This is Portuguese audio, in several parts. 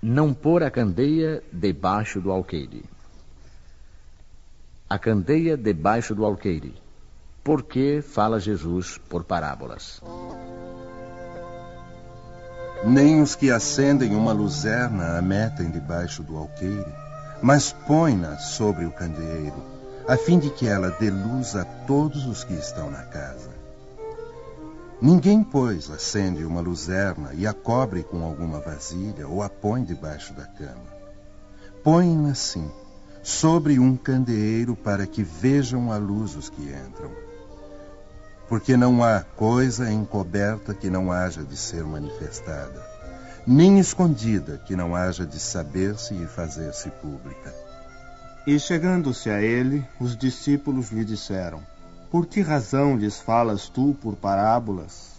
Não pôr a candeia debaixo do alqueire. A candeia debaixo do alqueire. Por que fala Jesus por parábolas? Nem os que acendem uma luzerna a metem debaixo do alqueire, mas põem-na sobre o candeeiro, a fim de que ela dê luz a todos os que estão na casa. Ninguém, pois, acende uma luzerna e a cobre com alguma vasilha ou a põe debaixo da cama. Põe-na assim, sobre um candeeiro, para que vejam a luz os que entram. Porque não há coisa encoberta que não haja de ser manifestada, nem escondida que não haja de saber-se e fazer-se pública. E chegando-se a ele, os discípulos lhe disseram: Por que razão lhes falas tu por parábolas?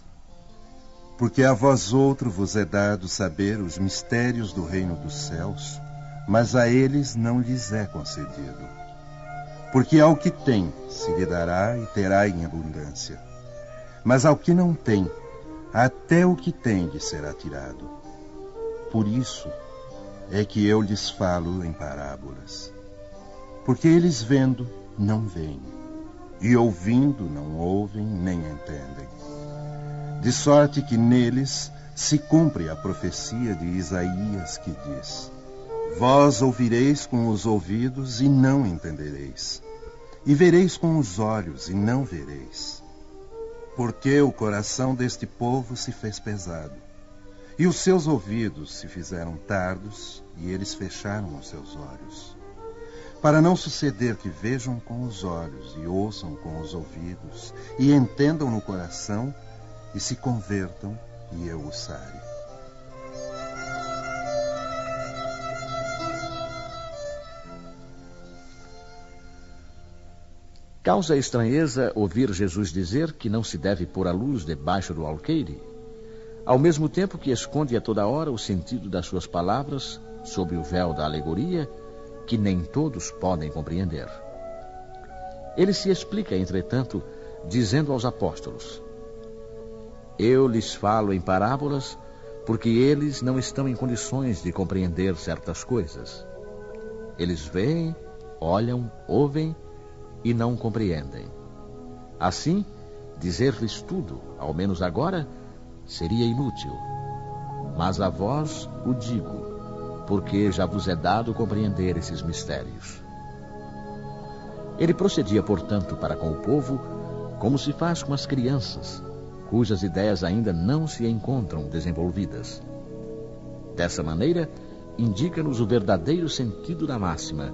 Porque a vós outro vos é dado saber os mistérios do reino dos céus, mas a eles não lhes é concedido. Porque ao que tem se lhe dará e terá em abundância, mas ao que não tem, até o que tem lhe será tirado. Por isso é que eu lhes falo em parábolas. Porque eles vendo, não veem, e ouvindo, não ouvem, nem entendem. De sorte que neles se cumpre a profecia de Isaías que diz: Vós ouvireis com os ouvidos e não entendereis, e vereis com os olhos e não vereis. Porque o coração deste povo se fez pesado, e os seus ouvidos se fizeram tardos, e eles fecharam os seus olhos. Para não suceder que vejam com os olhos e ouçam com os ouvidos, e entendam no coração, e se convertam, e eu os sare. Causa estranheza ouvir Jesus dizer que não se deve pôr a luz debaixo do alqueire, ao mesmo tempo que esconde a toda hora o sentido das suas palavras sob o véu da alegoria, que nem todos podem compreender. Ele se explica, entretanto, dizendo aos apóstolos: Eu lhes falo em parábolas, porque eles não estão em condições de compreender certas coisas. Eles veem, olham, ouvem e não compreendem. Assim, dizer-lhes tudo, ao menos agora, seria inútil. Mas a vós o digo, porque já vos é dado compreender esses mistérios. Ele procedia, portanto, para com o povo, como se faz com as crianças, cujas ideias ainda não se encontram desenvolvidas. Dessa maneira, indica-nos o verdadeiro sentido da máxima: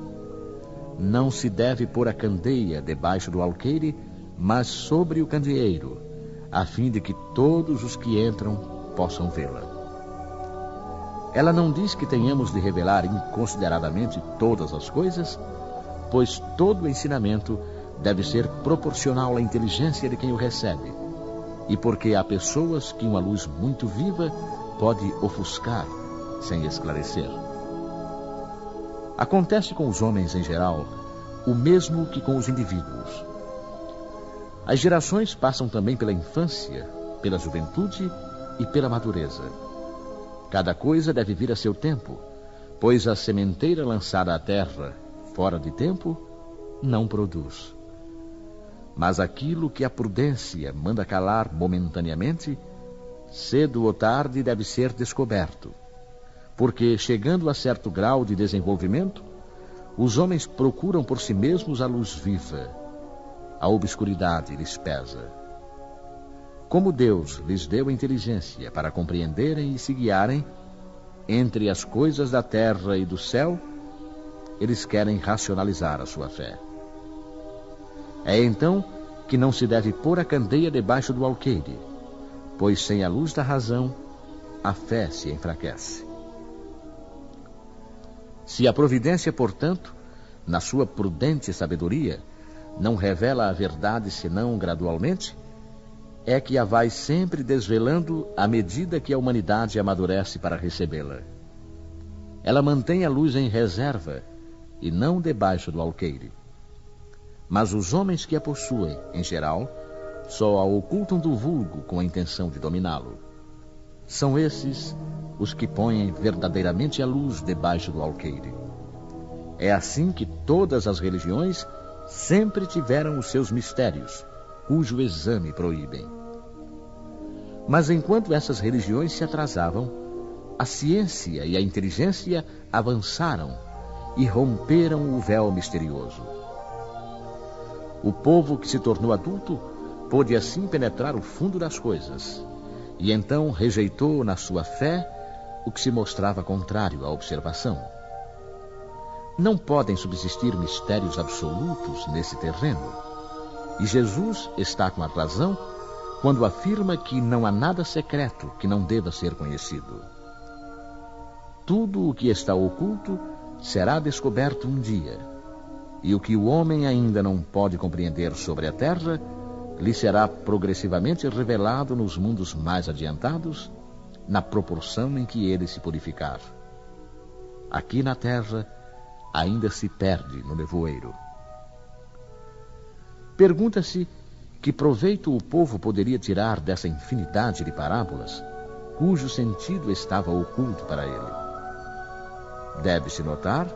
não se deve pôr a candeia debaixo do alqueire, mas sobre o candeeiro, a fim de que todos os que entram possam vê-la. Ela não diz que tenhamos de revelar inconsideradamente todas as coisas, pois todo o ensinamento deve ser proporcional à inteligência de quem o recebe, e porque há pessoas que uma luz muito viva pode ofuscar sem esclarecer. Acontece com os homens em geral o mesmo que com os indivíduos. As gerações passam também pela infância, pela juventude e pela madureza. Cada coisa deve vir a seu tempo, pois a sementeira lançada à terra, fora de tempo, não produz. Mas aquilo que a prudência manda calar momentaneamente, cedo ou tarde deve ser descoberto, porque, chegando a certo grau de desenvolvimento, os homens procuram por si mesmos a luz viva. A obscuridade lhes pesa. Como Deus lhes deu a inteligência para compreenderem e se guiarem entre as coisas da terra e do céu, eles querem racionalizar a sua fé. É então que não se deve pôr a candeia debaixo do alqueire, pois sem a luz da razão, a fé se enfraquece. Se a providência, portanto, na sua prudente sabedoria, não revela a verdade senão gradualmente, é que a vai sempre desvelando à medida que a humanidade amadurece para recebê-la. Ela mantém a luz em reserva e não debaixo do alqueire. Mas os homens que a possuem, em geral, só a ocultam do vulgo com a intenção de dominá-lo. São esses os que põem verdadeiramente a luz debaixo do alqueire. É assim que todas as religiões sempre tiveram os seus mistérios, cujo exame proíbem. Mas enquanto essas religiões se atrasavam, a ciência e a inteligência avançaram e romperam o véu misterioso. O povo que se tornou adulto pôde assim penetrar o fundo das coisas, e então rejeitou na sua fé o que se mostrava contrário à observação. Não podem subsistir mistérios absolutos nesse terreno, e Jesus está com a razão quando afirma que não há nada secreto que não deva ser conhecido. Tudo o que está oculto será descoberto um dia, e o que o homem ainda não pode compreender sobre a terra lhe será progressivamente revelado nos mundos mais adiantados, na proporção em que ele se purificar. Aqui na terra, ainda se perde no nevoeiro. Pergunta-se que proveito o povo poderia tirar dessa infinidade de parábolas, cujo sentido estava oculto para ele. Deve-se notar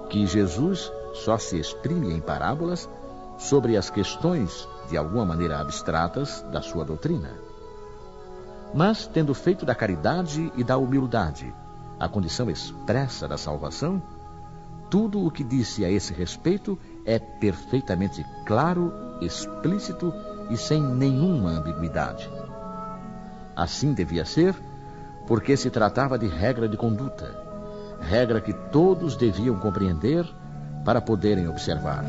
que Jesus só se exprime em parábolas sobre as questões, de alguma maneira abstratas, da sua doutrina. Mas, tendo feito da caridade e da humildade a condição expressa da salvação, tudo o que disse a esse respeito é perfeitamente claro, explícito e sem nenhuma ambiguidade. Assim devia ser, porque se tratava de regra de conduta, regra que todos deviam compreender para poderem observar.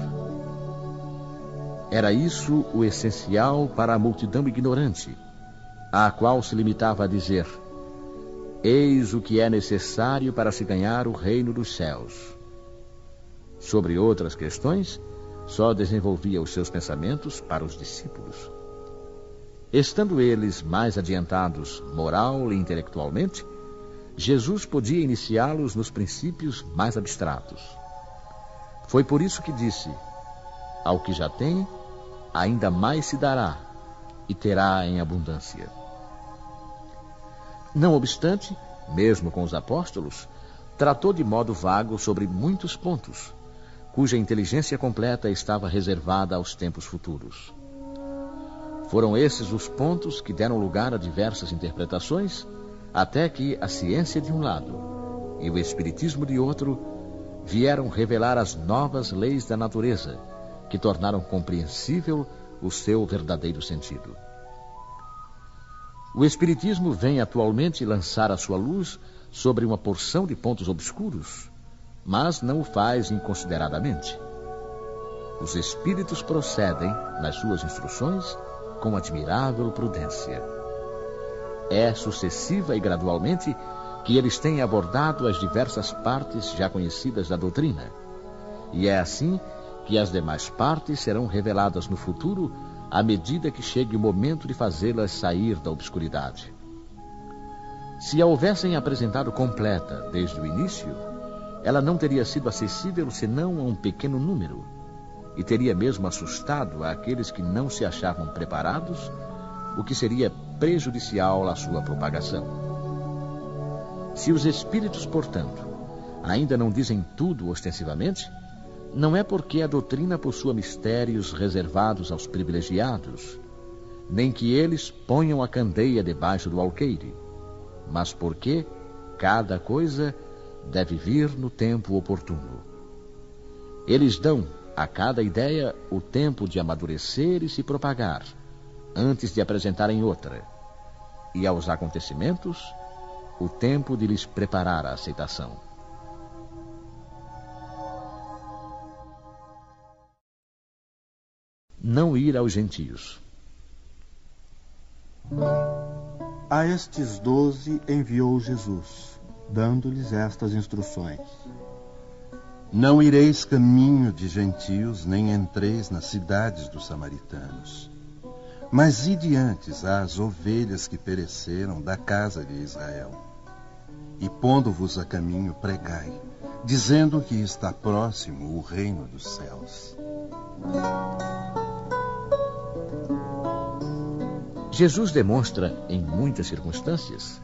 Era isso o essencial para a multidão ignorante, à qual se limitava a dizer: eis o que é necessário para se ganhar o reino dos céus. Sobre outras questões, só desenvolvia os seus pensamentos para os discípulos. Estando eles mais adiantados moral e intelectualmente, Jesus podia iniciá-los nos princípios mais abstratos. Foi por isso que disse: ao que já tem, ainda mais se dará, e terá em abundância. Não obstante, mesmo com os apóstolos, tratou de modo vago sobre muitos pontos, cuja inteligência completa estava reservada aos tempos futuros. Foram esses os pontos que deram lugar a diversas interpretações, até que a ciência de um lado e o espiritismo de outro vieram revelar as novas leis da natureza, que tornaram compreensível o seu verdadeiro sentido. O espiritismo vem atualmente lançar a sua luz sobre uma porção de pontos obscuros, mas não o faz inconsideradamente. Os espíritos procedem, nas suas instruções, com admirável prudência. É sucessiva e gradualmente que eles têm abordado as diversas partes já conhecidas da doutrina, e é assim que as demais partes serão reveladas no futuro, à medida que chegue o momento de fazê-las sair da obscuridade. Se a houvessem apresentado completa desde o início, ela não teria sido acessível senão a um pequeno número, e teria mesmo assustado aqueles que não se achavam preparados, o que seria prejudicial à sua propagação. Se os espíritos, portanto, ainda não dizem tudo ostensivamente, não é porque a doutrina possua mistérios reservados aos privilegiados, nem que eles ponham a candeia debaixo do alqueire, mas porque cada coisa deve vir no tempo oportuno. Eles dão a cada ideia o tempo de amadurecer e se propagar, antes de apresentarem outra, e aos acontecimentos, o tempo de lhes preparar a aceitação. Não ir aos gentios. A estes 12 enviou Jesus, dando-lhes estas instruções: não ireis caminho de gentios, nem entreis nas cidades dos samaritanos, mas ide antes às ovelhas que pereceram da casa de Israel. E pondo-vos a caminho, pregai, dizendo que está próximo o reino dos céus. Jesus demonstra, em muitas circunstâncias,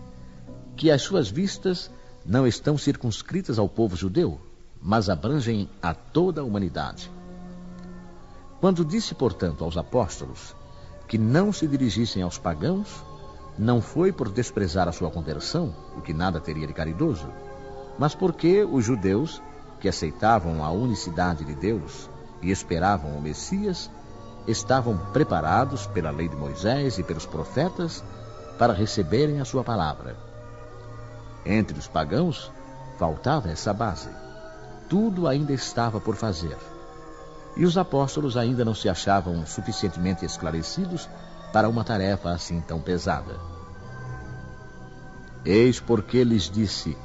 que as suas vistas não estão circunscritas ao povo judeu, mas abrangem a toda a humanidade. Quando disse, portanto, aos apóstolos que não se dirigissem aos pagãos, não foi por desprezar a sua conversão, o que nada teria de caridoso, mas porque os judeus, que aceitavam a unicidade de Deus e esperavam o Messias, estavam preparados pela lei de Moisés e pelos profetas para receberem a sua palavra. Entre os pagãos faltava essa base. Tudo ainda estava por fazer. E os apóstolos ainda não se achavam suficientemente esclarecidos para uma tarefa assim tão pesada. Eis porque lhes disse: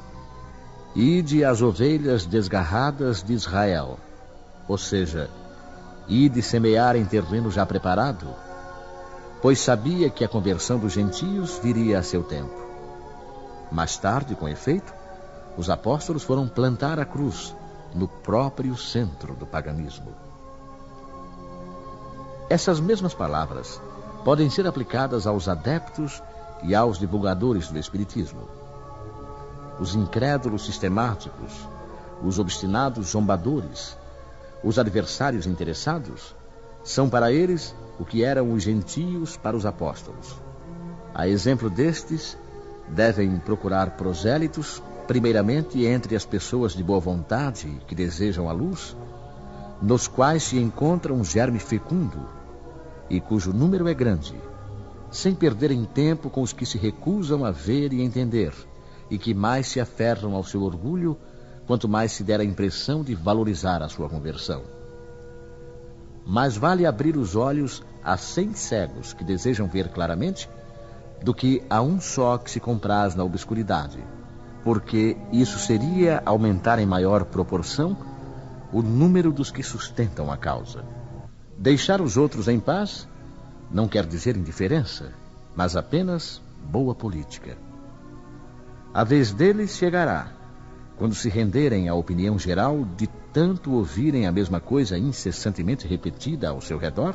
ide às ovelhas desgarradas de Israel, ou seja, ide semear em terreno já preparado, pois sabia que a conversão dos gentios viria a seu tempo. Mais tarde, com efeito, os apóstolos foram plantar a cruz no próprio centro do paganismo. Essas mesmas palavras podem ser aplicadas aos adeptos e aos divulgadores do Espiritismo. Os incrédulos sistemáticos, os obstinados zombadores, os adversários interessados, são para eles o que eram os gentios para os apóstolos. A exemplo destes, devem procurar prosélitos, primeiramente entre as pessoas de boa vontade que desejam a luz, nos quais se encontra um germe fecundo e cujo número é grande, sem perderem tempo com os que se recusam a ver e entender, e que mais se aferram ao seu orgulho, quanto mais se der a impressão de valorizar a sua conversão. Mais vale abrir os olhos a 100 cegos que desejam ver claramente, do que a um só que se compraz na obscuridade, porque isso seria aumentar em maior proporção o número dos que sustentam a causa. Deixar os outros em paz não quer dizer indiferença, mas apenas boa política. A vez deles chegará, quando se renderem à opinião geral de tanto ouvirem a mesma coisa incessantemente repetida ao seu redor,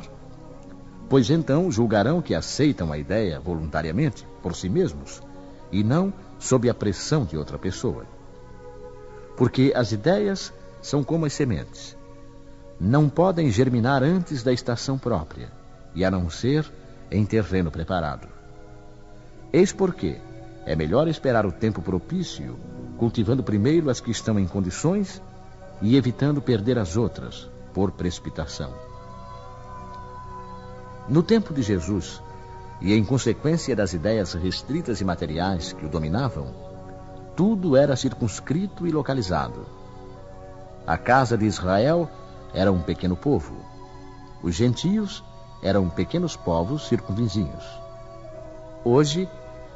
pois então julgarão que aceitam a ideia voluntariamente, por si mesmos, e não sob a pressão de outra pessoa. Porque as ideias são como as sementes. Não podem germinar antes da estação própria, e a não ser em terreno preparado. Eis porque é melhor esperar o tempo propício, cultivando primeiro as que estão em condições e evitando perder as outras por precipitação. No tempo de Jesus, e em consequência das ideias restritas e materiais que o dominavam, tudo era circunscrito e localizado. A casa de Israel era um pequeno povo. Os gentios eram pequenos povos circunvizinhos. Hoje,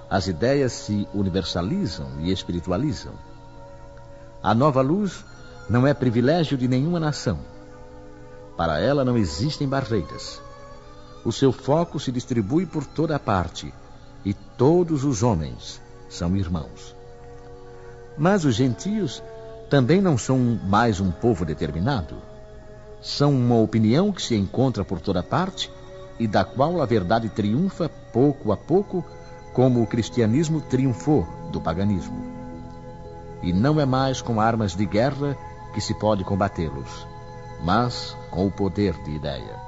as ideias se universalizam e espiritualizam. A nova luz não é privilégio de nenhuma nação. Para ela não existem barreiras. O seu foco se distribui por toda a parte, e todos os homens são irmãos. Mas os gentios também não são mais um povo determinado. São uma opinião que se encontra por toda parte e da qual a verdade triunfa pouco a pouco, como o cristianismo triunfou do paganismo. E não é mais com armas de guerra que se pode combatê-los, mas com o poder de ideia.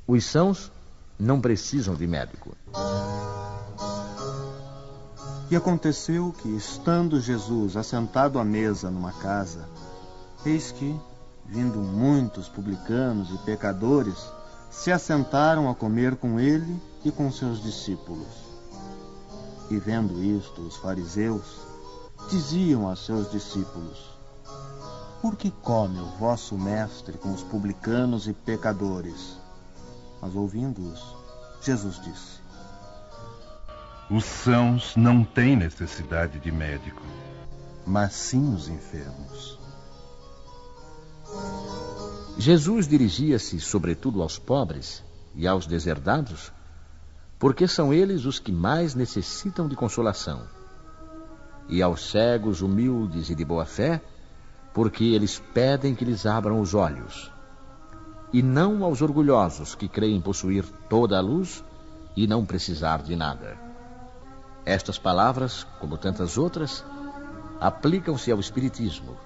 Os sãos não precisam de médico. E aconteceu que, estando Jesus assentado à mesa numa casa, eis que, vindo muitos publicanos e pecadores, se assentaram a comer com ele e com seus discípulos. E vendo isto, os fariseus diziam a seus discípulos: por que come o vosso mestre com os publicanos e pecadores? Mas ouvindo-os, Jesus disse: os sãos não têm necessidade de médico, mas sim os enfermos. Jesus dirigia-se sobretudo aos pobres e aos deserdados, porque são eles os que mais necessitam de consolação, e aos cegos humildes e de boa fé, porque eles pedem que lhes abram os olhos, e não aos orgulhosos que creem possuir toda a luz e não precisar de nada. Estas palavras, como tantas outras, aplicam-se ao espiritismo.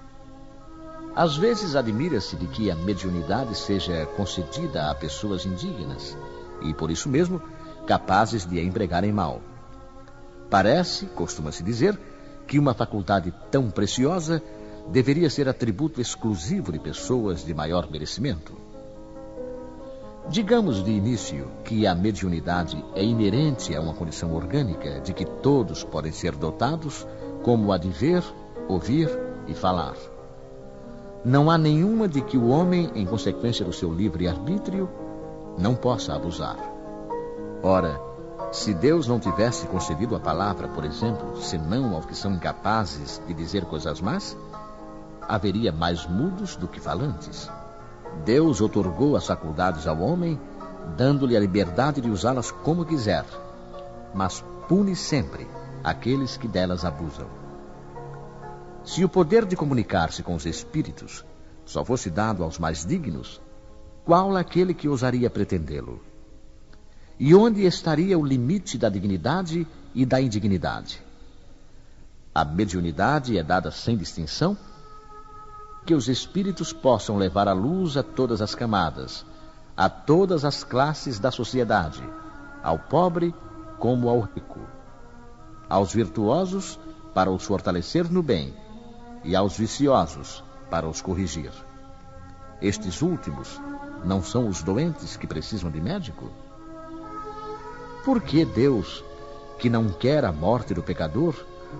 Às vezes admira-se de que a mediunidade seja concedida a pessoas indignas e, por isso mesmo, capazes de a empregarem mal. Parece, costuma-se dizer, que uma faculdade tão preciosa deveria ser atributo exclusivo de pessoas de maior merecimento. Digamos de início que a mediunidade é inerente a uma condição orgânica de que todos podem ser dotados, como a de ver, ouvir e falar. Não há nenhuma de que o homem, em consequência do seu livre-arbítrio, não possa abusar. Ora, se Deus não tivesse concedido a palavra, por exemplo, senão aos que são incapazes de dizer coisas más, haveria mais mudos do que falantes. Deus outorgou as faculdades ao homem, dando-lhe a liberdade de usá-las como quiser, mas pune sempre aqueles que delas abusam. Se o poder de comunicar-se com os espíritos só fosse dado aos mais dignos, qual aquele que ousaria pretendê-lo? E onde estaria o limite da dignidade e da indignidade? A mediunidade é dada sem distinção, que os espíritos possam levar a luz a todas as camadas, a todas as classes da sociedade, ao pobre como ao rico, aos virtuosos para os fortalecer no bem e aos viciosos para os corrigir. Estes últimos não são os doentes que precisam de médico? Por que Deus, que não quer a morte do pecador,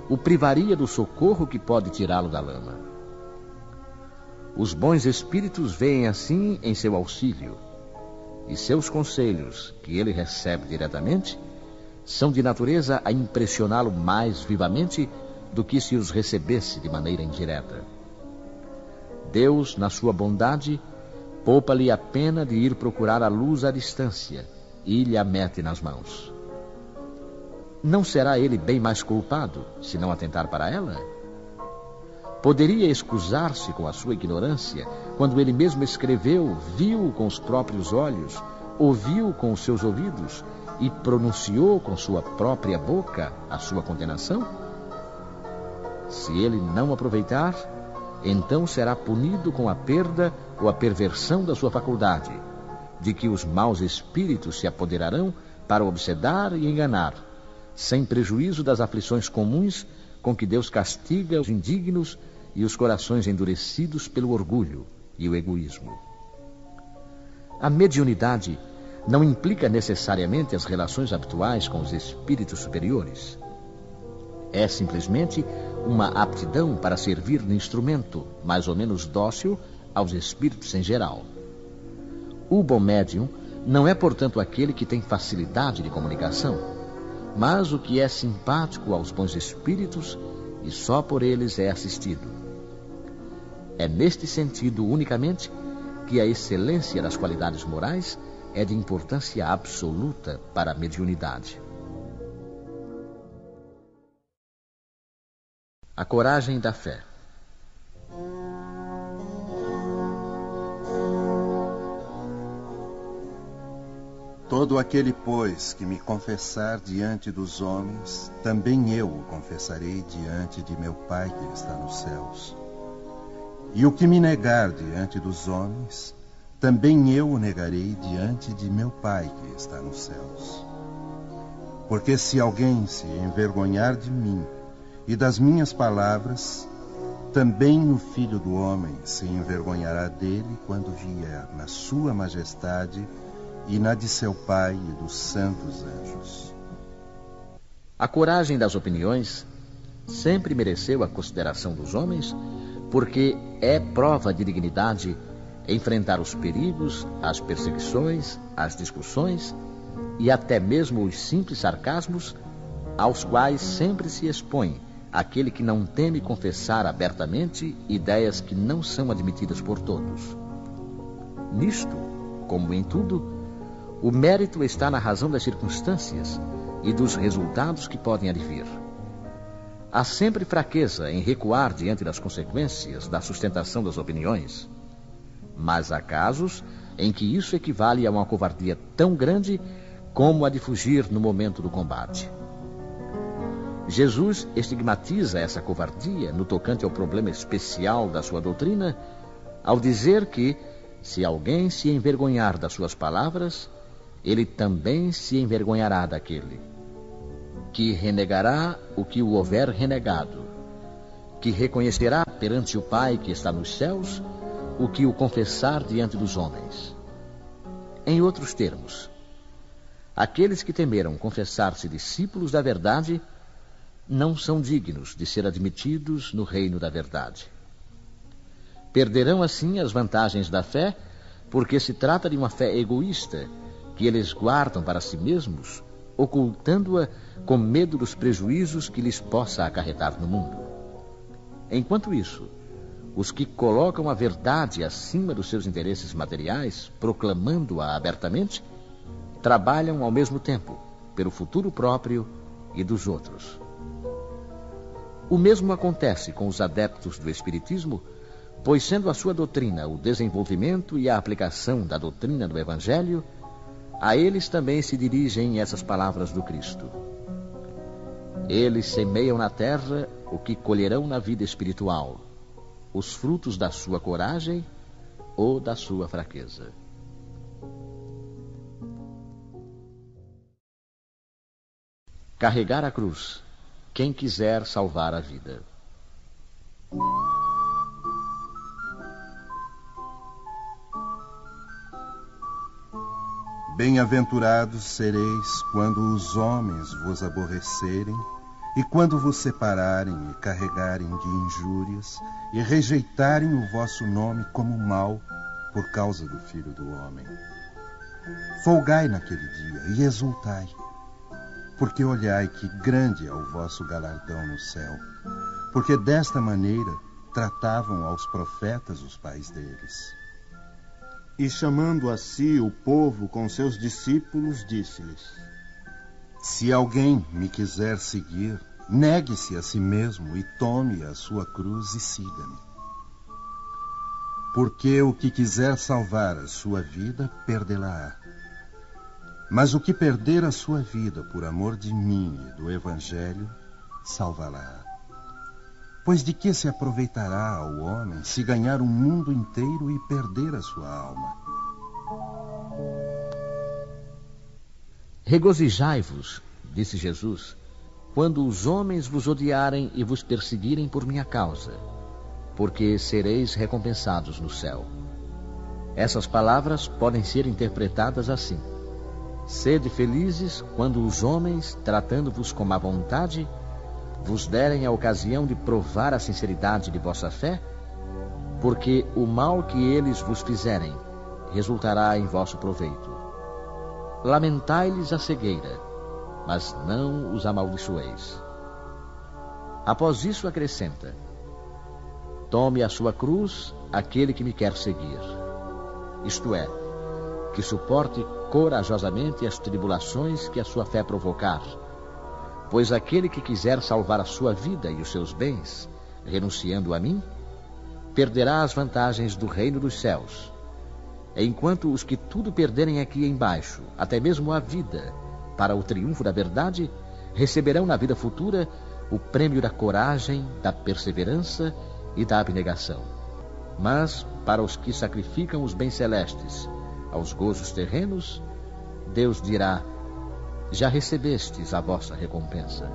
o privaria do socorro que pode tirá-lo da lama? Os bons espíritos veem assim em seu auxílio, e seus conselhos, que ele recebe diretamente, são de natureza a impressioná-lo mais vivamente do que se os recebesse de maneira indireta. Deus, na sua bondade, poupa-lhe a pena de ir procurar a luz à distância e lhe a mete nas mãos. Não será ele bem mais culpado se não atentar para ela? Poderia excusar-se com a sua ignorância quando ele mesmo escreveu, viu com os próprios olhos, ouviu com os seus ouvidos e pronunciou com sua própria boca a sua condenação? Se ele não aproveitar, então será punido com a perda ou a perversão da sua faculdade, de que os maus espíritos se apoderarão para obsedar e enganar, sem prejuízo das aflições comuns com que Deus castiga os indignos e os corações endurecidos pelo orgulho e o egoísmo. A mediunidade não implica necessariamente as relações habituais com os espíritos superiores. É simplesmente uma aptidão para servir de instrumento mais ou menos dócil aos espíritos em geral. O bom médium não é, portanto, aquele que tem facilidade de comunicação, mas o que é simpático aos bons espíritos e só por eles é assistido. É neste sentido unicamente que a excelência das qualidades morais é de importância absoluta para a mediunidade. A coragem da fé. Todo aquele, pois, que me confessar diante dos homens, também eu o confessarei diante de meu Pai que está nos céus. E o que me negar diante dos homens, também eu o negarei diante de meu Pai que está nos céus. Porque se alguém se envergonhar de mim e das minhas palavras, também o Filho do Homem se envergonhará dele quando vier na sua majestade e na de seu Pai e dos santos anjos. A coragem das opiniões sempre mereceu a consideração dos homens, porque é prova de dignidade enfrentar os perigos, as perseguições, as discussões e até mesmo os simples sarcasmos aos quais sempre se expõe aquele que não teme confessar abertamente ideias que não são admitidas por todos. Nisto, como em tudo, o mérito está na razão das circunstâncias e dos resultados que podem advir. Há sempre fraqueza em recuar diante das consequências da sustentação das opiniões, mas há casos em que isso equivale a uma covardia tão grande como a de fugir no momento do combate. Jesus estigmatiza essa covardia no tocante ao problema especial da sua doutrina, ao dizer que, se alguém se envergonhar das suas palavras, ele também se envergonhará daquele, que renegará o que o houver renegado, que reconhecerá perante o Pai que está nos céus o que o confessar diante dos homens. Em outros termos, aqueles que temeram confessar-se discípulos da verdade não são dignos de ser admitidos no reino da verdade. Perderão assim as vantagens da fé, porque se trata de uma fé egoísta que eles guardam para si mesmos, ocultando-a com medo dos prejuízos que lhes possa acarretar no mundo. Enquanto isso, os que colocam a verdade acima dos seus interesses materiais, proclamando-a abertamente, trabalham ao mesmo tempo pelo futuro próprio e dos outros. O mesmo acontece com os adeptos do Espiritismo, pois sendo a sua doutrina o desenvolvimento e a aplicação da doutrina do Evangelho, a eles também se dirigem essas palavras do Cristo. Eles semeiam na terra o que colherão na vida espiritual, os frutos da sua coragem ou da sua fraqueza. Carregar a cruz, quem quiser salvar a vida. Bem-aventurados sereis quando os homens vos aborrecerem e quando vos separarem e carregarem de injúrias e rejeitarem o vosso nome como mal por causa do Filho do Homem. Folgai naquele dia e exultai, porque olhai que grande é o vosso galardão no céu, porque desta maneira tratavam aos profetas os pais deles. E chamando a si o povo com seus discípulos, disse-lhes: Se alguém me quiser seguir, negue-se a si mesmo e tome a sua cruz e siga-me. Porque o que quiser salvar a sua vida, perdê-la-á. Mas o que perder a sua vida por amor de mim e do Evangelho, salvá-la-á. Pois de que se aproveitará ao homem se ganhar o mundo inteiro e perder a sua alma? Regozijai-vos, disse Jesus, quando os homens vos odiarem e vos perseguirem por minha causa, porque sereis recompensados no céu. Essas palavras podem ser interpretadas assim: sede felizes quando os homens, tratando-vos com má vontade, vos derem a ocasião de provar a sinceridade de vossa fé, porque o mal que eles vos fizerem resultará em vosso proveito. Lamentai-lhes a cegueira, mas não os amaldiçoeis. Após isso acrescenta: tome a sua cruz aquele que me quer seguir. Isto é, que suporte corajosamente as tribulações que a sua fé provocar, pois aquele que quiser salvar a sua vida e os seus bens, renunciando a mim, perderá as vantagens do reino dos céus, enquanto os que tudo perderem aqui embaixo, até mesmo a vida, para o triunfo da verdade, receberão na vida futura o prêmio da coragem, da perseverança e da abnegação. Mas, para os que sacrificam os bens celestes aos gozos terrenos, Deus dirá: já recebestes a vossa recompensa.